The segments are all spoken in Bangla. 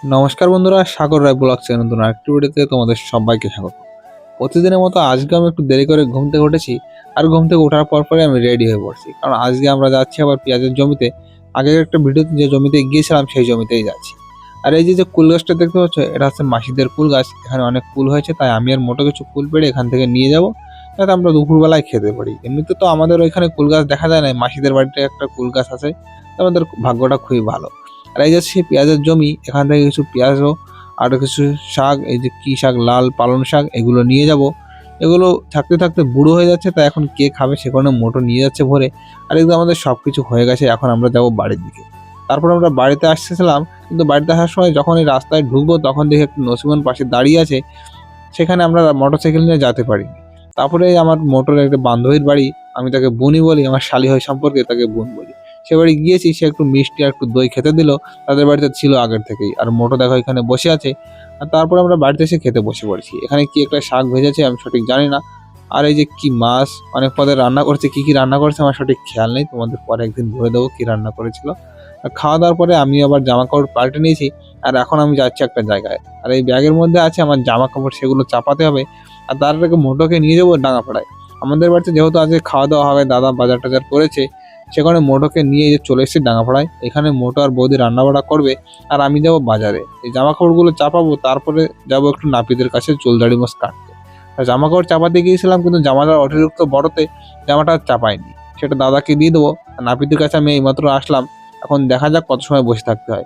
নমস্কার বন্ধুরা, সাগর রায় ব্লগ চ্যানেল নতুন আরেকটি ভিডিওতে তোমাদের সবাইকে স্বাগত। প্রতিদিনের মতো আজকে আমি একটু দেরি করে ঘুম থেকে উঠেছি। আর ঘুম থেকে ওঠার পরে আমি রেডি হয়ে পড়ছি, কারণ আজকে আমরা যাচ্ছি আবার পেঁয়াজের জমিতে। আগের একটা ভিডিওতে যে জমিতে গিয়েছিলাম সেই জমিতেই যাচ্ছি। আর এই যে কুল গাছটা দেখতে পাচ্ছ, এটা হচ্ছে মাসিদের কুল গাছ। এখানে অনেক কুল হয়েছে, তাই আমি আর মোটো কিছু কুল পেড়ে এখান থেকে নিয়ে যাব, যাতে আমরা দুপুরবেলায় খেতে পারি। এমনিতে তো আমাদের ওইখানে কুল গাছ দেখা যায় না, মাসিদের বাড়িতে একটা কুল গাছ আছে। আমাদের ভাগ্যটা খুবই ভালো। আর এই যে সেই পেঁয়াজের জমি, এখান থেকে কিছু পেঁয়াজও আরও কিছু শাক, এই যে কী শাক, লাল পালং শাক, এগুলো নিয়ে যাব। এগুলো থাকতে থাকতে বুড়ো হয়ে যাচ্ছে, তাই এখন কে খাবে সে কারণে মোটো নিয়ে যাচ্ছে ভরে। আর এগুলো আমাদের সব কিছু হয়ে গেছে, এখন আমরা যাব বাড়ির দিকে। তারপর আমরা বাড়িতে আসতেছিলাম, কিন্তু বাড়িতে আসার সময় যখন এই রাস্তায় ঢুকবো তখন দেখি একটা নসিমন পাশে দাঁড়িয়ে আছে। সেখানে আমরা মোটরসাইকেল নিয়ে যেতে পারিনি। তারপরে আমার মোটরের একটা বান্ধবীর বাড়ি, আমি তাকে বুনি বলি, আমার শালি হয় সম্পর্কে তাকে বোন বলি। সে বাড়ি গিয়েছি, সে একটু মিষ্টি আর একটু দই খেতে দিল। তাদের বাড়িতে ছিল আগের থেকেই। আর মোটো দেখো এখানে বসে আছে। আর তারপরে আমরা বাড়িতে এসে খেতে বসে পড়েছি। এখানে কি একটা শাক ভেজেছে আমি সঠিক জানি না। আর এই যে কি মাছ অনেক পদের রান্না করছে, কি কি রান্না করেছে আমার সঠিক খেয়াল নেই, তোমাদের পরে একদিন বলে দেবো কি রান্না করেছিল। আর খাওয়া দাওয়ার পরে আমি আবার জামা কাপড় পাল্টে নিয়েছি। আর এখন আমি যাচ্ছি একটা জায়গায়। আর এই ব্যাগের মধ্যে আছে আমার জামা কাপড়, সেগুলো চাপাতে হবে। আর তার আগে মোটোকে নিয়ে যাবো ডাঙাপাড়ায়। আমাদের বাড়িতে যেহেতু আজকে খাওয়া দাওয়া হবে, দাদা বাজার টাজার করেছে, সেখানে মোটোকে নিয়ে যে চলে এসেছি ডাঙাপাড়ায়। এখানে মোটো আর বৌদি রান্নাবাড়া করবে, আর আমি যাব বাজারে। এই জামা কাপড়গুলো চাপাবো, তারপরে যাব একটু নাপিতের কাছে চুল দাড়ি মোছ কাটতে। আর জামা কাপড় চাপাতে গিয়েছিলাম, কিন্তু জামাটা অতিরিক্ত বড়তে জামাটা আর চাপাইনি, সেটা দাদাকে দিয়ে দেবো। আর নাপিতের কাছে আমি এইমাত্র আসলাম, এখন দেখা যাক কত সময় বসে থাকতে হয়।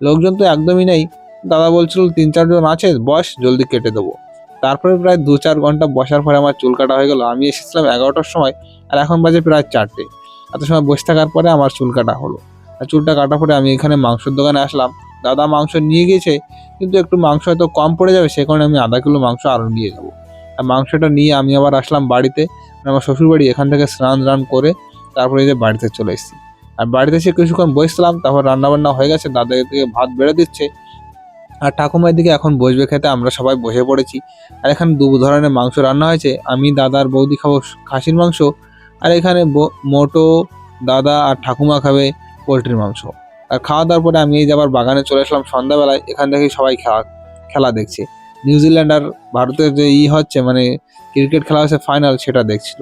লোকজন তো একদমই নেই। দাদা বলছিল 3-4 জন আছে, বস জলদি কেটে দেবো। তারপরে প্রায় 2-4 ঘন্টা বসার পরে আমার চুল কাটা হয়ে গেল। আমি এসেছিলাম 11টার সময়, আর এখন বাজে প্রায় 4টে। এত সময় বসে থাকার পরে আমার চুল কাটা হলো। আর চুলটা কাটার পরে আমি এখানে মাংসের দোকানে আসলাম। দাদা মাংস নিয়ে গিয়েছে, কিন্তু একটু মাংস হয়তো কম পড়ে যাবে, সে কারণে আমি আধা কিলো মাংস আরও নিয়ে যাবো। আর মাংসটা নিয়ে আমি আবার আসলাম বাড়িতে। আমার শ্বশুর বাড়ি, এখান থেকে স্নান করে তারপরে এই যে বাড়িতে চলে এসেছি। আর বাড়িতে এসে কিছুক্ষণ বসছিলাম, তারপর রান্নাবান্না হয়ে গেছে, দাদা এদিকে ভাত বেড়ে দিচ্ছে। আর ঠাকুমার দিকে এখন বসবে খেতে, আমরা সবাই বসে পড়েছি। আর এখানে দু ধরনের মাংস রান্না হয়েছে, আমি দাদা আর বৌদি খাবো খাসির মাংস। আর এখানে মোটো, দাদা আর ঠাকুমা খাবে পোলট্রির মাংস। আর খাওয়া দাওয়ার পরে আমি এই যে আবার বাগানে চলে আসলাম সন্ধ্যাবেলায়। এখান থেকে সবাই খেলা দেখছে। নিউজিল্যান্ড আর ভারতের যে হচ্ছে, মানে ক্রিকেট খেলা হচ্ছে ফাইনাল, সেটা দেখছিল।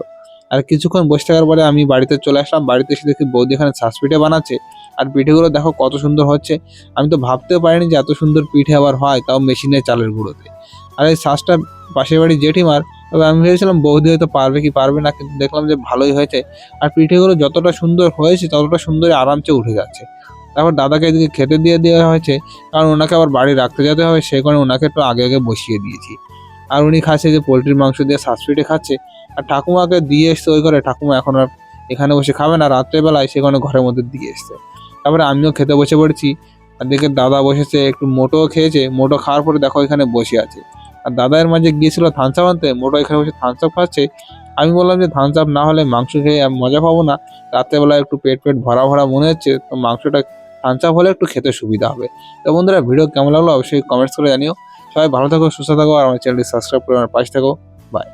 আর কিছুক্ষণ বসে থাকার পরে আমি বাড়িতে চলে আসলাম। বাড়িতে এসে দেখি বৌদি এখানে ছাঁচ পিঠে বানাচ্ছে। আর পিঠেগুলো দেখো কত সুন্দর হচ্ছে। আমি তো ভাবতেও পারিনি যে এত সুন্দর পিঠে আবার হয়, তাও মেশিনের চালের গুঁড়োতে। আর এই শ্বাসটা পাশের বাড়ি জেঠিমার। তবে আমি ভেবেছিলাম বৌদি হয়তো পারবে কি পারবে না, কিন্তু দেখলাম যে ভালোই হয়েছে। আর পিঠেগুলো যতটা সুন্দর হয়েছে ততটা সুন্দরই আরামসে উঠে যাচ্ছে। তারপর দাদাকে এদিকে খেতে দিয়ে দেওয়া হয়েছে, কারণ ওনাকে আবার বাড়ি রাখতে যেতে হবে, সেই কারণে ওনাকে একটু আগে আগে বসিয়ে দিয়েছি। আর উনি খাচ্ছে যে পোলট্রির মাংস দিয়ে শ্বাস পিঠে খাচ্ছে। আর ঠাকুমাকে দিয়ে এসছে ওই ঘরে, ঠাকুমা এখন আর এখানে বসে খাবে না, রাত্রেবেলায় সেখানে ঘরের মধ্যে দিয়ে এসছে। তারপরে আমিও খেতে বসে পড়েছি। আর দেখে দাদা বসেছে, একটু মোটোও খেয়েছে। মোটো খাওয়ার পরে দেখো এখানে বসে আছে। আর দাদার মাঝে গিয়েছিল থামস আপ আনতে, মোটো এখানে বসে থামস আপ খাচ্ছে। আমি বললাম যে থামস আপ না হলে মাংস খেয়ে আমি মজা পাবো না, রাত্রেবেলায় একটু পেট ভরা ভরা মনে হচ্ছে, তো মাংসটা থামস আপ হলে একটু খেতে সুবিধা হবে। তো বন্ধুরা, ভিডিও কেমন লাগলো অবশ্যই কমেন্টস করে জানিও। সবাই ভালো থাকো, সুস্থ থাকো, আর আমার চ্যানেলটি সাবস্ক্রাইব করে আমার পাশে থাকো। বাই।